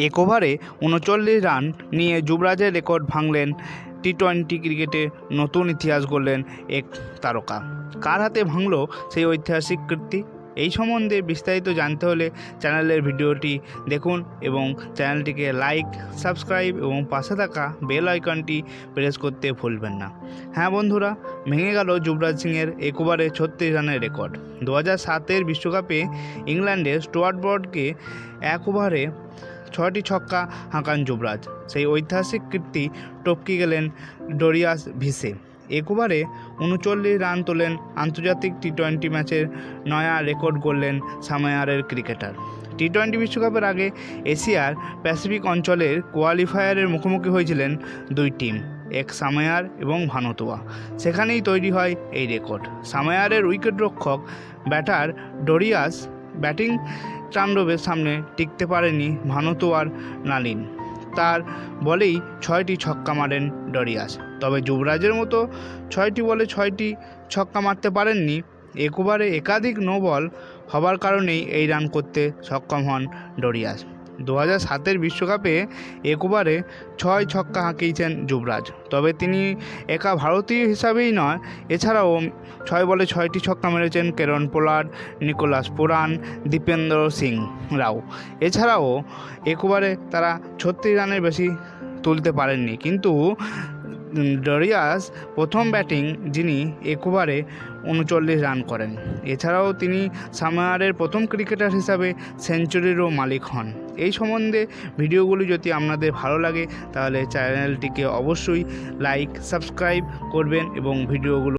এক ওভারে ৩৯ রান নিয়ে যুবরাজের রেকর্ড ভাঙলেন। টি-20 ক্রিকেটে নতুন ইতিহাস গড়লেন এক তারকা। কার হাতে ভাঙল সেই ঐতিহাসিক কীর্তি? এই সম্বন্ধে বিস্তারিত জানতে হলে চ্যানেলের ভিডিওটি দেখুন এবং চ্যানেলটিকে লাইক, সাবস্ক্রাইব এবং পাশে থাকা বেল আইকনটি প্রেস করতে ভুলবেন না। হ্যাঁ বন্ধুরা, ভেঙে গেল যুবরাজ সিংয়ের এক ওভারে ৩৬ রানের রেকর্ড। ২০০৭ বিশ্বকাপে ইংল্যান্ডের স্টুয়ার্ট ব্রডকে এক ওভারে ৬টি ছক্কা হাঁকান যুবরাজ। সেই ঐতিহাসিক কীর্তি টপকে গেলেন ডরিয়াস ভিসে। এক ওভারে ৩৯ রান তোলেন। আন্তর্জাতিক টি-20 ম্যাচের নয়া রেকর্ড গড়লেন সামোয়ার ক্রিকেটার। টি-20 বিশ্বকাপের আগে এশিয়ার প্যাসিফিক অঞ্চলের কোয়ালিফায়ারের মুখোমুখি হয়েছিলেন দুই টিম, এক সামোয়ার এবং ভানুতুয়া। সেখানেই তৈরি হয় এই রেকর্ড। সামোয়ারের উইকেটরক্ষক ব্যাটার ডরিয়াস ব্যাটিং তাণ্ডবের সামনে টিকতে পারেনি ভানুতুয়ার নালিন। তার বলেই ৬টি ছক্কা মারেন ডরিয়াস। তবে যুবরাজের মতো ৬টি বলে ৬টি ছক্কা মারতে পারেননি। এক ওভারে একাধিক নো বল হবার কারণেই এই রান করতে সক্ষম হন ডরিয়াস। ২০০৭ বিশ্বকাপে এক ওভারে ৬ ছক্কা হাঁকিয়েছেন যুবরাজ। তবে তিনি একা ভারতীয় হিসাবেই নয়, এছাড়াও ৬ বলে ৬টি ছক্কা মেরেছেন কিরণ পোলার্ড, নিকোলাস পুরান, দীপেন্দর সিং রাও। এছাড়াও এক ওভারে তারা ৩৬ রানের বেশি তুলতে পারেননি। কিন্তু ডরিয়াস প্রথম ব্যাটিং যিনি এক ওভারে ৩৯ রান করেন। এছাড়াও তিনি সামোয়ারের প্রথম ক্রিকেটার হিসাবে সেঞ্চুরিরও মালিক হন। এই সম্বন্ধে ভিডিওগুলি যদি আপনাদের ভালো লাগে তাহলে চ্যানেলটিকে অবশ্যই লাইক, সাবস্ক্রাইব করবেন এবং ভিডিওগুলো